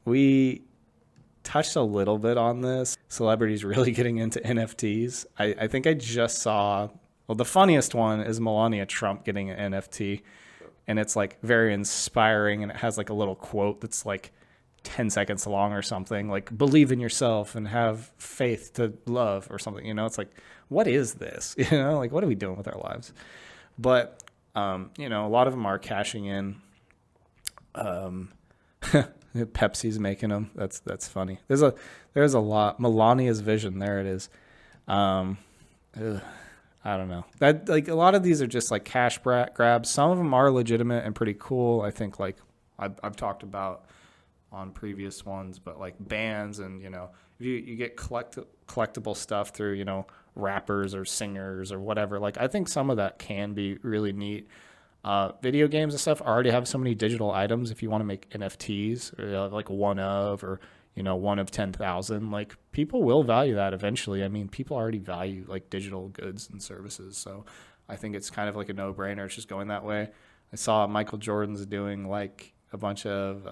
we touched a little bit on this. Celebrities really getting into NFTs. I think I just saw, well, the funniest one is Melania Trump getting an NFT. And it's like very inspiring. And it has like a little quote that's like 10 seconds long or something, like believe in yourself and have faith to love or something. It's like, what is this? Like, what are we doing with our lives? But, a lot of them are cashing in. Pepsi's making them. That's funny. There's a lot. Melania's vision. There it is. I don't know. That, like, a lot of these are just like cash grabs. Some of them are legitimate and pretty cool. I think, like, I've talked about on previous ones, but like bands and if you get collectible stuff through rappers or singers or whatever. Like, I think some of that can be really neat. Video games and stuff already have so many digital items. If you want to make NFTs or like one of, or one of 10,000, like, people will value that eventually. I mean, people already value like digital goods and services, so I think it's kind of like a no-brainer. It's just going that way. I saw Michael Jordan's doing like a bunch of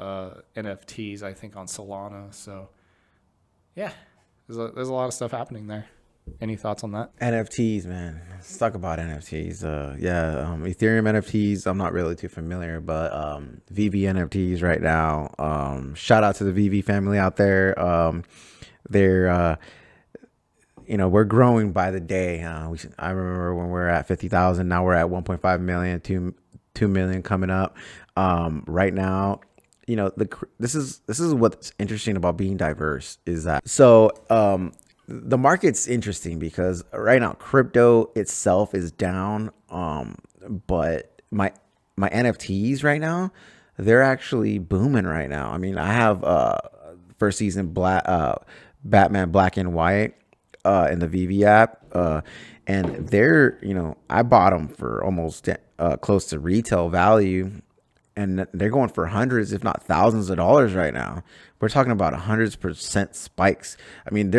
NFTs, I think, on Solana. So yeah, there's a lot of stuff happening there. Any thoughts on that? NFTs, man. Let's talk about NFTs. Ethereum NFTs, I'm not really too familiar, but VV NFTs right now. Shout out to the VV family out there. They're we're growing by the day. I remember when we were at 50,000, now we're at 1.5 million, 2 million coming up. Right now, this is what's interesting about being diverse is that the market's interesting because right now crypto itself is down, but my NFTs right now, they're actually booming right now. I mean, I have first season Batman Black and White in the VV app, and they're I bought them for almost close to retail value, and they're going for hundreds, if not thousands of dollars right now. We're talking about 100% spikes. I mean,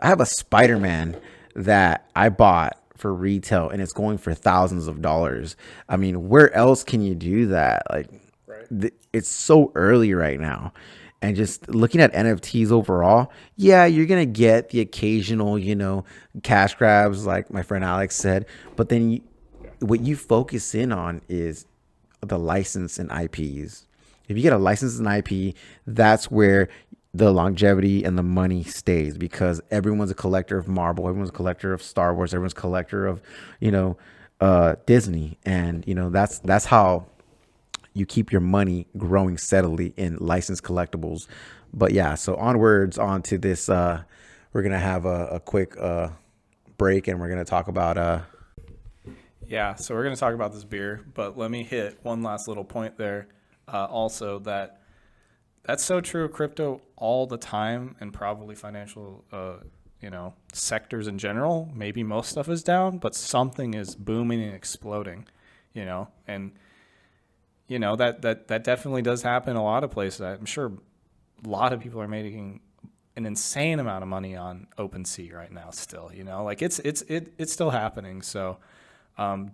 I have a Spider-Man that I bought for retail and it's going for thousands of dollars. I mean, where else can you do that? Like, right. It's so early right now. And just looking at NFTs overall, yeah, you're going to get the occasional, cash grabs, like my friend Alex said. But then what you focus in on is the license and IPs. If you get a license and IP, that's where the longevity and the money stays, because everyone's a collector of Marvel, everyone's a collector of Star Wars, everyone's a collector of, Disney. And, that's how you keep your money growing steadily in licensed collectibles. But yeah, so onwards onto this, we're going to have a quick break and we're going to talk about Yeah, so we're going to talk about this beer, but let me hit one last little point there. Also, that's so true of crypto all the time, and probably financial, sectors in general. Maybe most stuff is down, but something is booming and exploding, and that definitely does happen in a lot of places. I'm sure a lot of people are making an insane amount of money on OpenSea right now. Still, like it's still happening. So.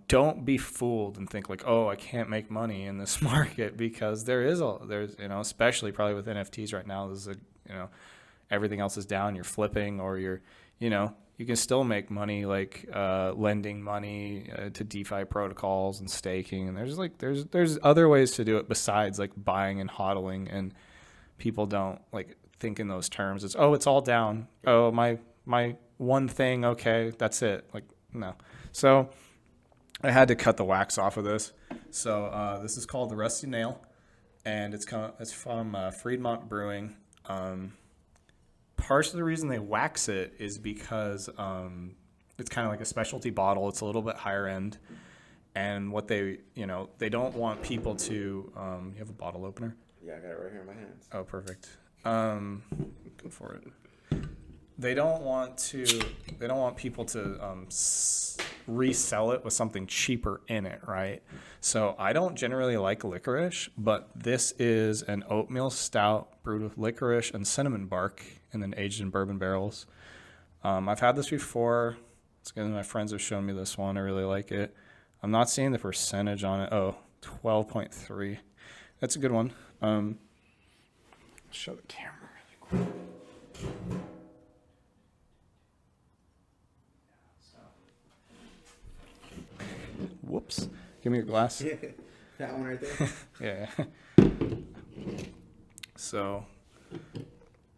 Don't be fooled and think like, oh, I can't make money in this market, because there's especially probably with NFTs right now, there's everything else is down. You're flipping, or you can still make money, like lending money to DeFi protocols and staking. And there's other ways to do it besides like buying and hodling. And people don't like think in those terms. It's all down. Oh, my one thing. Okay, that's it. Like, no. So I had to cut the wax off of this. So this is called the Rusty Nail, and it's from Fremont Brewing. Part of the reason they wax it is because it's kind of like a specialty bottle. It's a little bit higher end, and what they don't want people to. You have a bottle opener? Yeah, I got it right here in my hands. Oh, perfect. Go for it. They don't want people to resell it with something cheaper in it, right? So I don't generally like licorice, but this is an oatmeal stout brewed with licorice and cinnamon bark and then aged in bourbon barrels. I've had this before. It's good. My friends have shown me this one. I really like it. I'm not seeing the percentage on it. Oh, 12.3. That's a good one. Show the camera really quick. Whoops. Give me your glass. That one right there. Yeah. So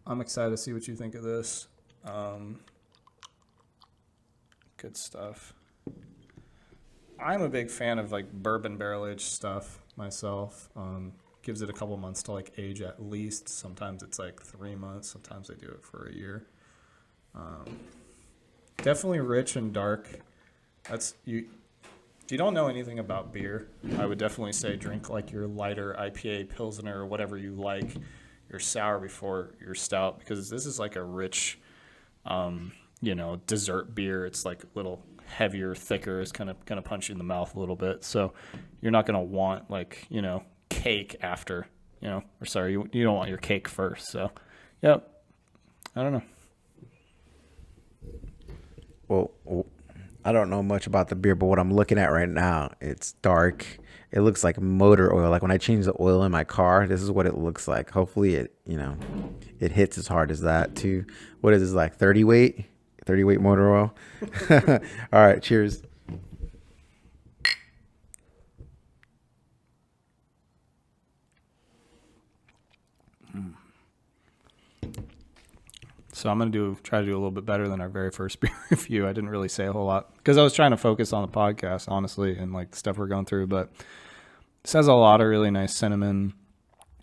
I'm excited to see what you think of this. Good stuff. I'm a big fan of like bourbon barrel aged stuff myself. Gives it a couple months to like age at least. Sometimes it's like 3 months. Sometimes they do it for a year. Definitely rich and dark. That's you. If you don't know anything about beer, I would definitely say drink like your lighter IPA, Pilsner, or whatever you like, your sour before your stout, because this is like a rich, dessert beer. It's like a little heavier, thicker. It's kind of gonna punch you in the mouth a little bit. So you're not gonna want like cake after, or sorry, you don't want your cake first. So, yep. I don't know. Well, I don't know much about the beer, but what I'm looking at right now, it's dark. It looks like motor oil. Like when I change the oil in my car, this is what it looks like. Hopefully it hits as hard as that too. What is this, like 30 weight? 30 weight motor oil. All right, cheers. So I'm going to try to do a little bit better than our very first beer review. I didn't really say a whole lot because I was trying to focus on the podcast, honestly, and like the stuff we're going through. But this has a lot of really nice cinnamon.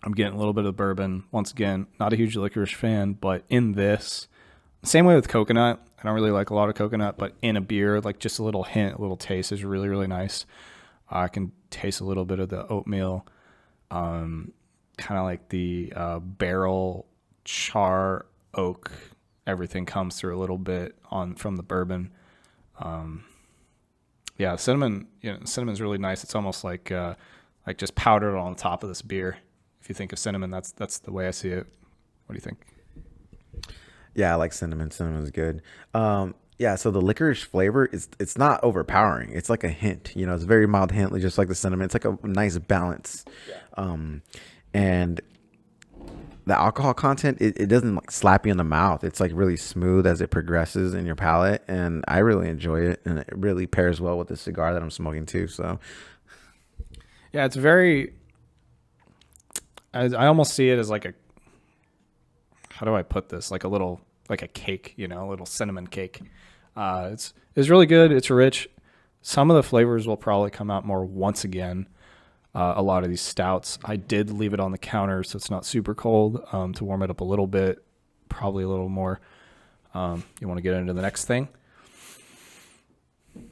I'm getting a little bit of bourbon. Once again, not a huge licorice fan, but in this, same way with coconut. I don't really like a lot of coconut, but in a beer, like just a little hint, a little taste is really, really nice. I can taste a little bit of the oatmeal, kind of like the barrel char oak. Everything comes through a little bit from the bourbon. Cinnamon. Cinnamon's really nice. It's almost like just powdered on top of this beer. If you think of cinnamon, that's the way I see it. What do you think? Yeah, I like cinnamon. Cinnamon's good. So the licorice flavor it's not overpowering. It's like a hint. It's a very mild hint, just like the cinnamon. It's like a nice balance. Yeah. And the alcohol content, it doesn't like slap you in the mouth. It's like really smooth as it progresses in your palate, and I really enjoy it, and it really pairs well with the cigar that I'm smoking too. So yeah, it's very, I almost see it as like how do I put this, like a cake, a little cinnamon cake. It's really good. It's rich. Some of the flavors will probably come out more once again. A lot of these stouts, I did leave it on the counter so it's not super cold, to warm it up a little bit, probably a little more. You want to get into the next thing?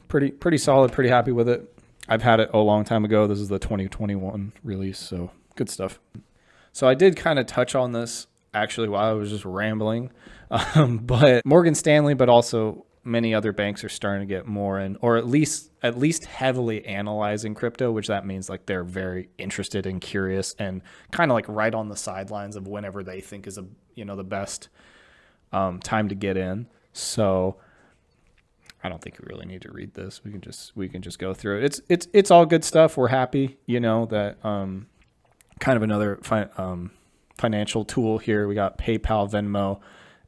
Pretty solid, pretty happy with it. I've had it a long time ago. This is the 2021 release, so good stuff. So I did kind of touch on this actually while I was just rambling, but Morgan Stanley, but also many other banks are starting to get more in, or at least heavily analyzing crypto, which that means like they're very interested and curious and kind of like right on the sidelines of whenever they think is the best time to get in. So I don't think we really need to read this. We can just go through it. It's all good stuff. We're happy, that kind of another financial tool here. We got PayPal, Venmo,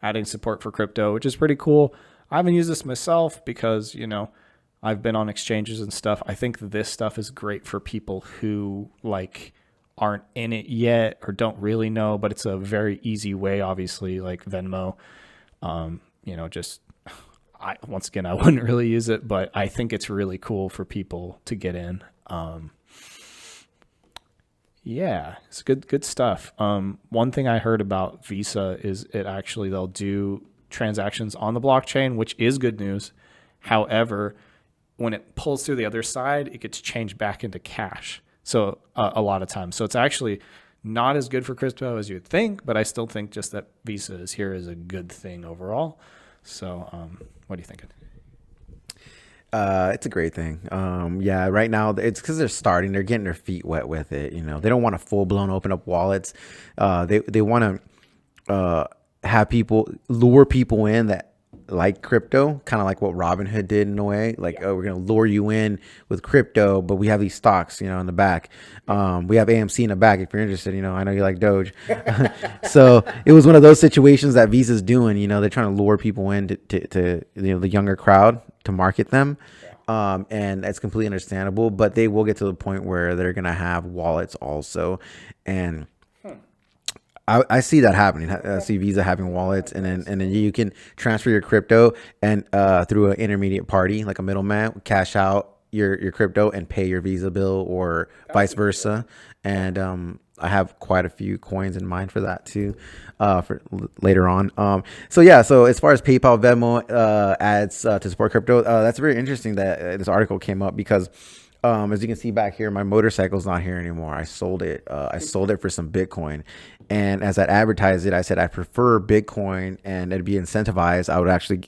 adding support for crypto, which is pretty cool. I haven't used this myself because, I've been on exchanges and stuff. I think this stuff is great for people who like aren't in it yet or don't really know, but it's a very easy way, obviously, like Venmo. Once again, I wouldn't really use it, but I think it's really cool for people to get in. It's good stuff. One thing I heard about Visa is they'll do transactions on the blockchain, which is good news. However, when it pulls through the other side, it gets changed back into cash. So a lot of times, so it's actually not as good for crypto as you'd think, but I still think just that Visa is here is a good thing overall. So, what do you think? It's a great thing. Right now it's because they're getting their feet wet with it. They don't want to full blown open up wallets. They want to have lure people in that like crypto, kind of like what Robinhood did in a way. Like, oh, we're gonna lure you in with crypto, but we have these stocks, in the back. We have AMC in the back if you're interested. I know you like Doge. So it was one of those situations that Visa's doing. They're trying to lure people in to the younger crowd to market them. And that's completely understandable, but they will get to the point where they're gonna have wallets also, and I see that happening. I see Visa having wallets, and then you can transfer your crypto and through an intermediate party, like a middleman, cash out your crypto and pay your Visa bill, or vice versa. And I have quite a few coins in mind for that too, for later on. So as far as PayPal, Venmo ads to support crypto, that's very interesting that this article came up because. As you can see back here, my motorcycle's not here anymore. I sold it. I sold it for some Bitcoin. And as I advertised it, I said I prefer Bitcoin and it'd be incentivized. I would actually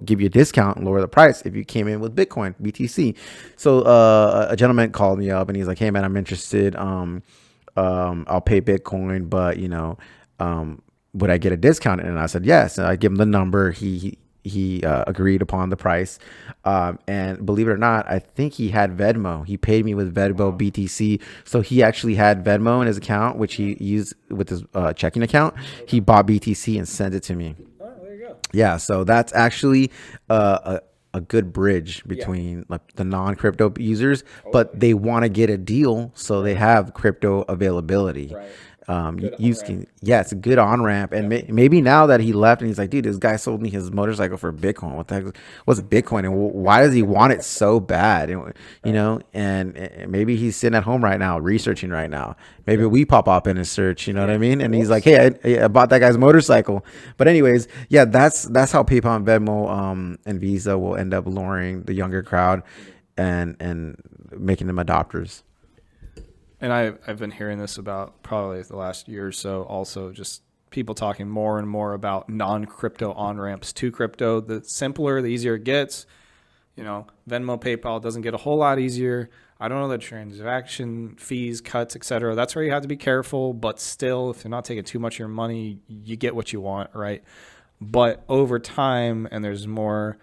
give you a discount and lower the price if you came in with Bitcoin, BTC. So a gentleman called me up and he's like, "Hey man, I'm interested. I'll pay Bitcoin, but would I get a discount?" And I said yes. And I give him the number. He agreed upon the price, and believe it or not, I think he had Venmo. He paid me with Venmo BTC, so he actually had Venmo in his account, which he used with his checking account. He bought BTC and sent it to me. Oh, there you go. Yeah, so that's actually a good bridge between like the non-crypto users, but they want to get a deal, so they have crypto availability. Right. It's a good on ramp, and maybe now that he left and he's like, dude, this guy sold me his motorcycle for Bitcoin. What the heck? What's Bitcoin, and why does he want it so bad? And maybe he's sitting at home right now researching right now. Maybe we pop up in his search, you know what I mean? And he's like, hey, I bought that guy's motorcycle. But anyways, yeah, that's how PayPal and Venmo and Visa will end up luring the younger crowd and making them adopters. And I've been hearing this about probably the last year or so. Also, just people talking more and more about non-crypto on-ramps to crypto. The simpler, the easier it gets. Venmo, PayPal doesn't get a whole lot easier. I don't know the transaction fees, cuts, etc. That's where you have to be careful. But still, if you're not taking too much of your money, you get what you want, right? But over time, and there's more,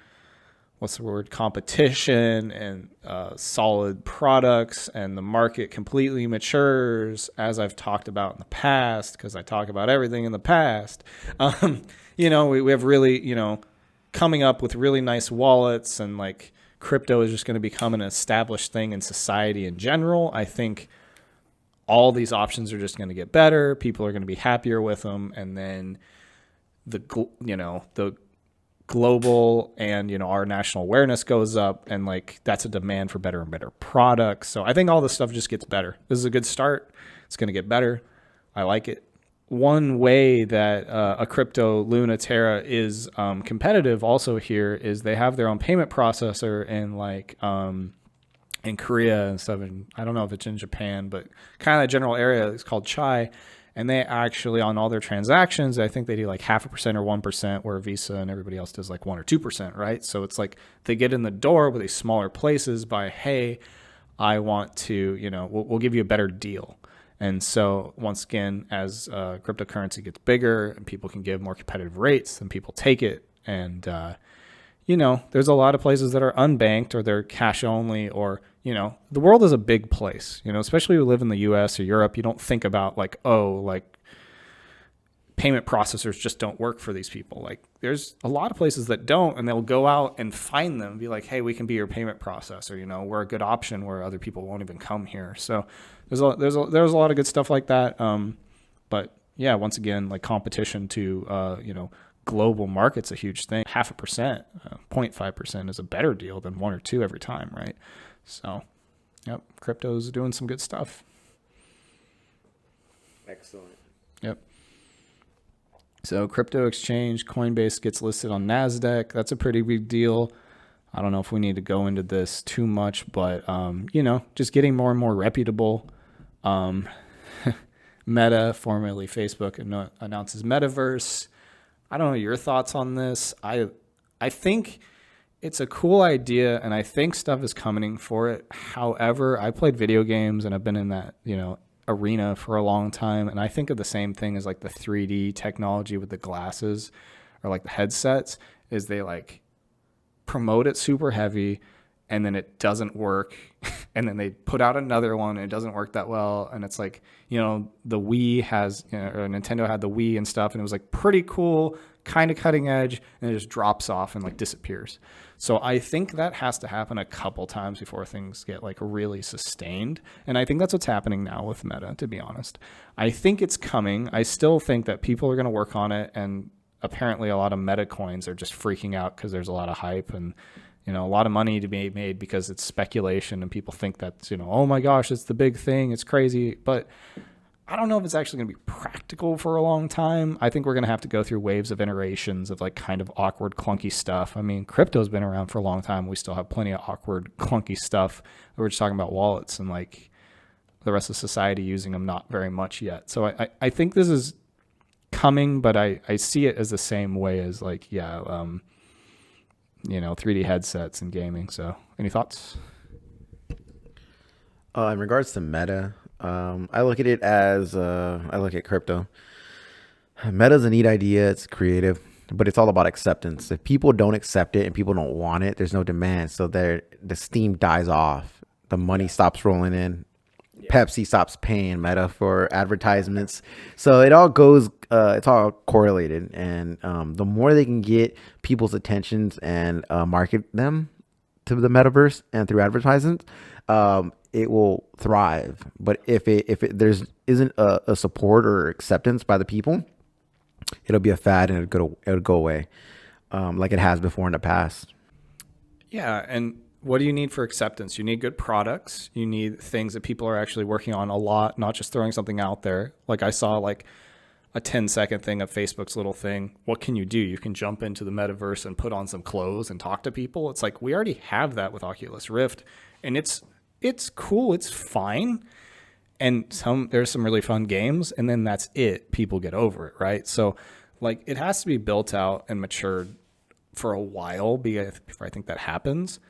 competition and solid products, and the market completely matures, as I've talked about in the past, because I talk about everything in the past. We have really, coming up with really nice wallets, and like crypto is just going to become an established thing in society in general. I think all these options are just going to get better. People are going to be happier with them. And then the global and our national awareness goes up, and like that's a demand for better and better products. So I think all this stuff just gets better. This is a good start. It's going to get better. I like it. One way that a crypto Luna Terra is competitive also here is they have their own payment processor in Korea and stuff. And I don't know if it's in Japan, but kind of a general area. It's called Chai. And they actually, on all their transactions, I think they do like 0.5% or 1%, where Visa and everybody else does like 1 or 2%, right? So it's like they get in the door with these smaller places by, hey, I want to, we'll give you a better deal. And so once again, as cryptocurrency gets bigger and people can give more competitive rates, then people take it. And, there's a lot of places that are unbanked, or they're cash only, or, the world is a big place, especially if you live in the US or Europe. You don't think about payment processors just don't work for these people. Like there's a lot of places that don't, and they'll go out and find them and be like, hey, we can be your payment processor. We're a good option where other people won't even come here. So there's a lot of good stuff like that. But yeah, once again, like competition to, global market's a huge thing. 0.5%, 0.5% is a better deal than 1 or 2 every time, right? So, yep, crypto's doing some good stuff. Excellent. Yep. So, crypto exchange, Coinbase gets listed on Nasdaq. That's a pretty big deal. I don't know if we need to go into this too much, but, just getting more and more reputable. Meta, formerly Facebook, announces Metaverse. I don't know your thoughts on this. I think it's a cool idea, and I think stuff is coming for it. However, I played video games and I've been in that, arena for a long time, and I think of the same thing as like the 3D technology with the glasses or like the headsets. is they like promote it super heavy, and then it doesn't work, and then they put out another one and it doesn't work that well, and it's like, the Wii has, or Nintendo had the Wii and stuff, and it was like pretty cool, kind of cutting edge, and it just drops off and like disappears. So I think that has to happen a couple times before things get like really sustained, and I think that's what's happening now with Meta, to be honest. I think it's coming. I still think that people are going to work on it, and apparently a lot of Meta coins are just freaking out because there's a lot of hype and a lot of money to be made because it's speculation and people think that's, oh my gosh, it's the big thing, it's crazy. But I don't know if it's actually going to be practical for a long time. I think we're going to have to go through waves of iterations of like kind of awkward, clunky stuff. I mean, crypto's been around for a long time. We still have plenty of awkward, clunky stuff. We're just talking about wallets and like the rest of society using them, not very much yet. So I think this is coming, but I see it as the same way as like, 3D headsets and gaming. So any thoughts? In regards to Meta, I look at it as I look at crypto. Meta's a neat idea. It's creative, but it's all about acceptance. If people don't accept it and people don't want it, there's no demand. So the steam dies off. The money stops rolling in. Pepsi stops paying Meta for advertisements. So it all goes, it's all correlated. And the more they can get people's attentions and market them to the metaverse and through advertisements, it will thrive. But if there isn't a support or acceptance by the people, it'll be a fad and it'll go away, like it has before in the past. Yeah, and what do you need for acceptance? You need good products. You need things that people are actually working on a lot, not just throwing something out there. Like I saw like a 10-second thing of Facebook's little thing. What can you do? You can jump into the metaverse and put on some clothes and talk to people. It's like we already have that with Oculus Rift, and it's cool. It's fine. And there's some really fun games, and then that's it. People get over it, right? So like it has to be built out and matured for a while before I think that happens.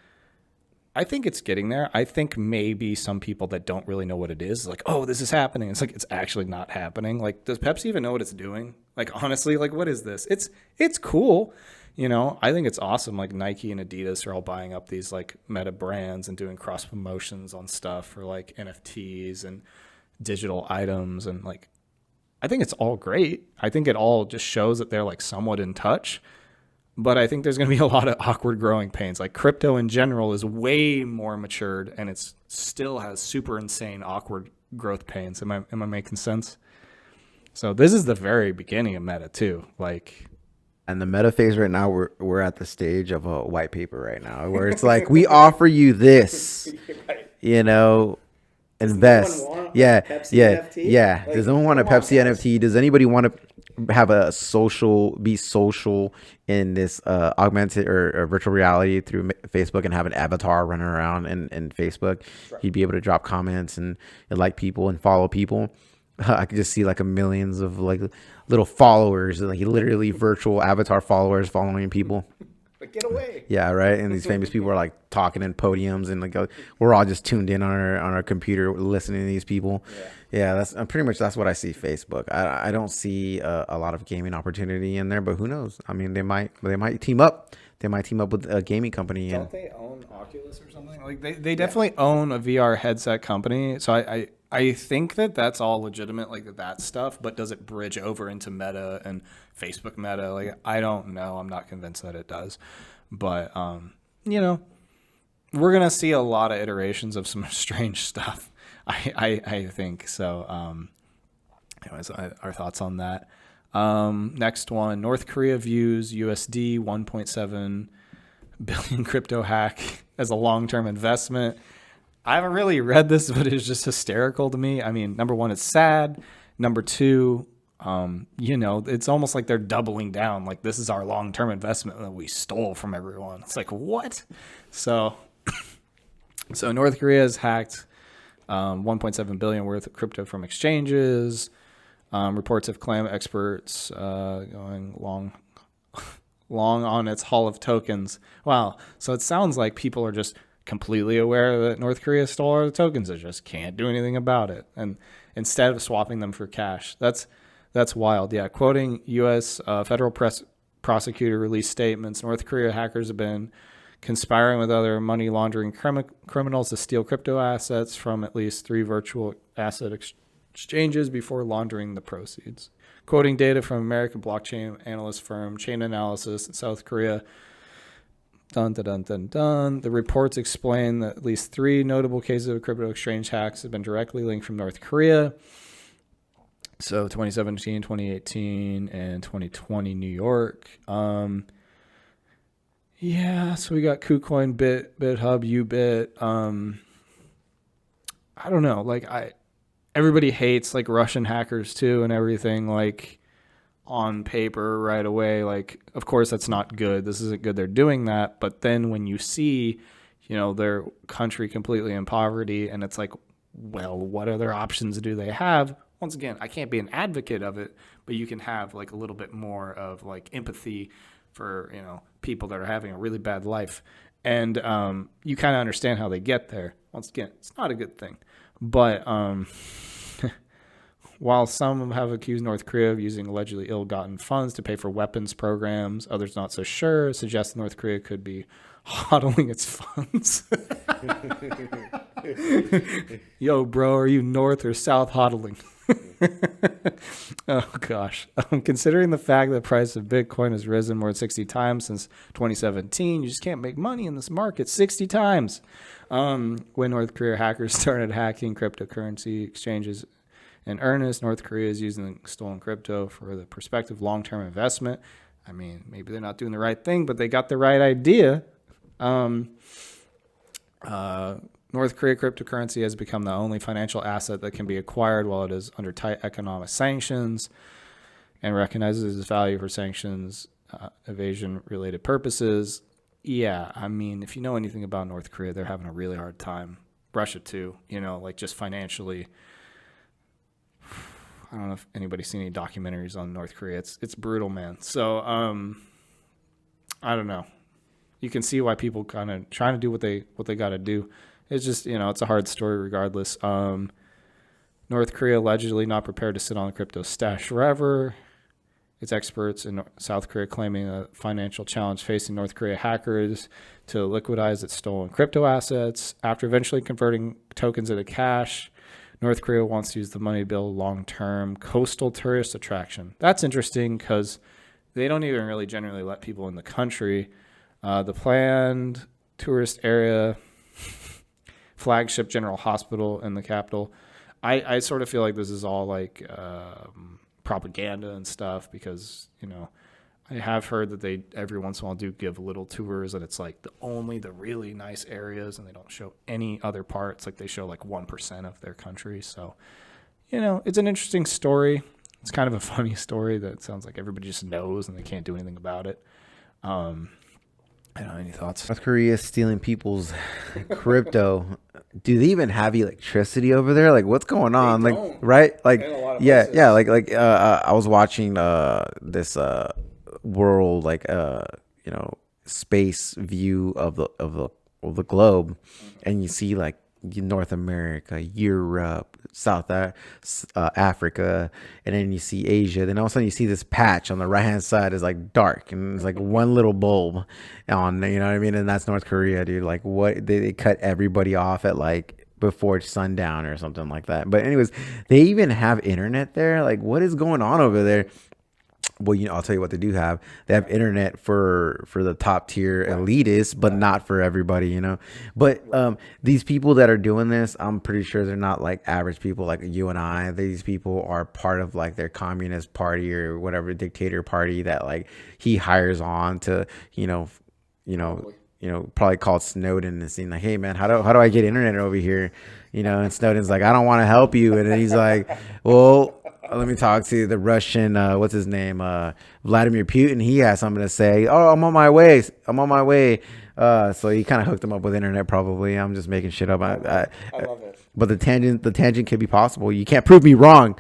I think it's getting there. I think maybe some people that don't really know what it is, like, oh, this is happening. It's like, it's actually not happening. Like, does Pepsi even know what it's doing? Like, honestly, like, what is this? It's cool. I think it's awesome. Like Nike and Adidas are all buying up these like Meta brands and doing cross promotions on stuff for like NFTs and digital items. And like, I think it's all great. I think it all just shows that they're like somewhat in touch. But I think there's going to be a lot of awkward growing pains. Like crypto in general is way more matured, and it still has super insane awkward growth pains. Am I making sense? So this is the very beginning of Meta too. Like, and the Meta phase right now, we're at the stage of a white paper right now, where it's like we offer you this, right. Invest. Yeah. NFT? Does anyone want a Pepsi NFT? Does anybody want to have be social in this augmented or virtual reality through Facebook and have an avatar running around in Facebook? Right. He'd be able to drop comments and like people and follow people. I could just see like millions of like little followers, like literally virtual avatar followers following people. Like, get away. Yeah, right. And these famous people are like talking in podiums, and like we're all just tuned in on our computer listening to these people. Yeah, that's pretty much that's what I see Facebook. I don't see a lot of gaming opportunity in there, but who knows? I mean, they might team up. They might team up with a gaming company. Don't they own Oculus or something? Like they definitely own a VR headset company. So I think that's all legitimate, like that stuff. But does it bridge over into Meta and Facebook Meta? Like I don't know. I'm not convinced that it does. But we're gonna see a lot of iterations of some strange stuff. I think so. Anyways, our thoughts on that. Next one, North Korea views USD 1.7 billion crypto hack as a long-term investment. I haven't really read this, but it's just hysterical to me. I mean, number one, it's sad. Number two, it's almost like they're doubling down. Like, this is our long-term investment that we stole from everyone. It's like, what? So North Korea has hacked 1.7 billion worth of crypto from exchanges. Reports have claimed experts going long on its haul of tokens. Wow. So it sounds like people are just completely aware that North Korea stole our tokens. They just can't do anything about it. And instead of swapping them for cash, that's wild. Yeah. Quoting U.S. Federal Press prosecutor released statements. North Korea hackers have been conspiring with other money laundering criminals to steal crypto assets from at least 3 virtual asset exchanges before laundering the proceeds. Quoting data from American blockchain analyst firm Chain Analysis in South Korea, the reports explain that at least 3 notable cases of crypto exchange hacks have been directly linked from North Korea. So 2017, 2018, and 2020 New York. Yeah, so we got KuCoin, BitHub, Ubit. I don't know. Like everybody hates like Russian hackers too and everything, like on paper right away. Like, of course that's not good. This isn't good they're doing that. But then when you see, their country completely in poverty, and it's like, well, what other options do they have? Once again, I can't be an advocate of it, but you can have like a little bit more of like empathy for, people that are having a really bad life. And you kind of understand how they get there. Once again, it's not a good thing. But while some have accused North Korea of using allegedly ill-gotten funds to pay for weapons programs, others not so sure, suggest North Korea could be hodling its funds. Yo, bro, are you North or South hodling? Oh gosh. Considering the fact that the price of Bitcoin has risen more than 60 times since 2017, you just can't make money in this market 60 times. When North Korea hackers started hacking cryptocurrency exchanges in earnest, North Korea is using stolen crypto for the prospective long-term investment. I mean, maybe they're not doing the right thing, but they got the right idea. North Korea cryptocurrency has become the only financial asset that can be acquired while it is under tight economic sanctions, and recognizes its value for sanctions evasion-related purposes. Yeah, I mean, if you know anything about North Korea, they're having a really hard time. Russia too, like just financially. I don't know if anybody's seen any documentaries on North Korea. It's brutal, man. So I don't know. You can see why people kind of trying to do what they got to do. It's just, it's a hard story regardless. North Korea allegedly not prepared to sit on the crypto stash forever. Its experts in South Korea claiming a financial challenge facing North Korea hackers to liquidize its stolen crypto assets. After eventually converting tokens into cash, North Korea wants to use the money to build a long-term coastal tourist attraction. That's interesting because they don't even really generally let people in the country. The planned tourist area, flagship general hospital in the capital. I sort of feel like this is all like propaganda and stuff because, I have heard that they every once in a while do give little tours and it's like only the really nice areas and they don't show any other parts. Like they show like 1% of their country. So, it's an interesting story. It's kind of a funny story that sounds like everybody just knows and they can't do anything about it. I don't know, any thoughts? North Korea is stealing people's crypto. Do they even have electricity over there? Like, what's going on? They like, don't. right? Like, places. yeah. I was watching this world, space view of the globe, and you see like North America, Europe, South Africa, and then you see Asia. Then all of a sudden you see this patch on the right hand side is like dark, and it's like one little bulb on, you know what I mean? And that's North Korea, dude. Like what they cut everybody off at like before sundown or something like that. But anyways, they even have internet there. Like what is going on over there? Well, I'll tell you what they do have. They have internet for the top tier elitists, but not for everybody, But these people that are doing this, I'm pretty sure they're not like average people like you and I. These people are part of like their communist party or whatever dictator party that like he hires on to, probably called Snowden and saying like, hey man, how do I get internet over here? And Snowden's like, I don't want to help you. And then he's like, well, let me talk to the Russian, what's his name? Vladimir Putin. He has something to say. Oh, I'm on my way. So he kind of hooked him up with internet probably. I'm just making shit up. I love it. But the tangent could be possible. You can't prove me wrong.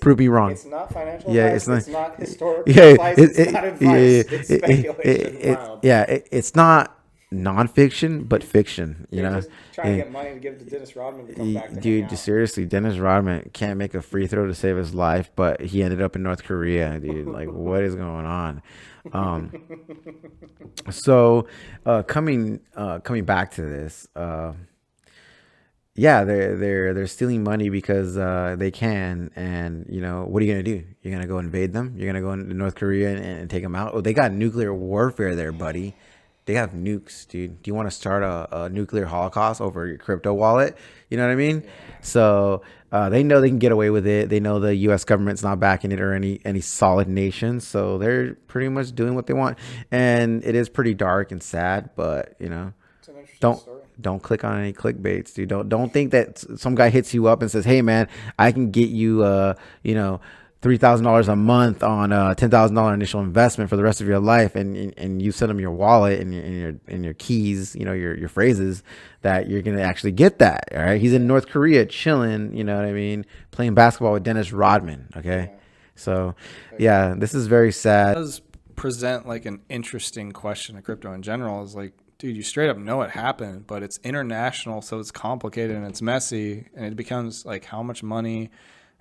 Prove me wrong. It's not financial advice. It's not historical advice. It's not advice. It's speculation. It's not nonfiction but fiction, you know. Just trying to And get money to give to Dennis Rodman to come back to hang dude, out. just seriously, Dennis Rodman can't make a free throw to save his life, but he ended up in North Korea, dude. Like, what is going on? Um, so coming back to this, yeah, they're stealing money because they can, and you know, what are you gonna do? You're gonna go invade them? You're gonna go into North Korea and take them out? Oh, they got nuclear warfare there, buddy. They have nukes, dude. Do you want to start a nuclear holocaust over your crypto wallet? You know what I mean? So they know they can get away with it. They know the U.S. government's not backing it or any solid nation. So they're pretty much doing what they want, and it is pretty dark and sad. But you know, It's an interesting don't story. don't click on any clickbaits, dude. Don't think that some guy hits you up and says, "Hey, man, I can get you, you know, $3,000 a month on a $10,000 initial investment for the rest of your life," and you send them your wallet and your keys, you know, your phrases, that you're gonna actually get that. All right, he's in North Korea chilling, you know what I mean, playing basketball with Dennis Rodman. Okay, so yeah, this is very sad. It does present like an interesting question of crypto in general. Is like, dude, you straight up know it happened, but it's international, so it's complicated and it's messy, and it becomes like how much money.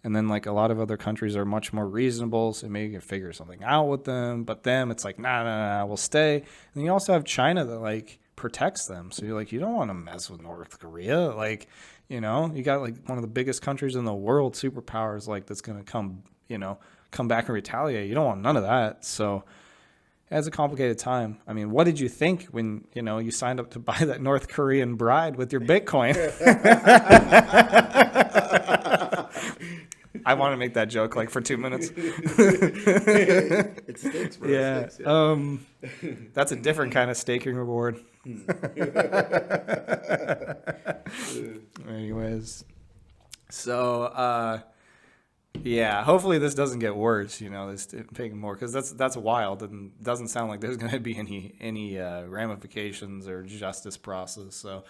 And then like a lot of other countries are much more reasonable, so maybe you can figure something out with them. But them, it's like nah, we'll stay. And then you also have China that like protects them. So you're like, you don't want to mess with North Korea. Like, you know, you got like one of the biggest countries in the world, superpowers, like that's gonna come, you know, come back and retaliate. You don't want none of that. So it's a complicated time. I mean, what did you think when, you know, you signed up to buy that North Korean bride with your Bitcoin? I want to make that joke like for 2 minutes. It stinks, bro. Yeah. It stinks, That's a different kind of staking reward. Anyways, so yeah, hopefully this doesn't get worse. You know, this taking more, because that's wild and doesn't sound like there's going to be any ramifications or justice process. So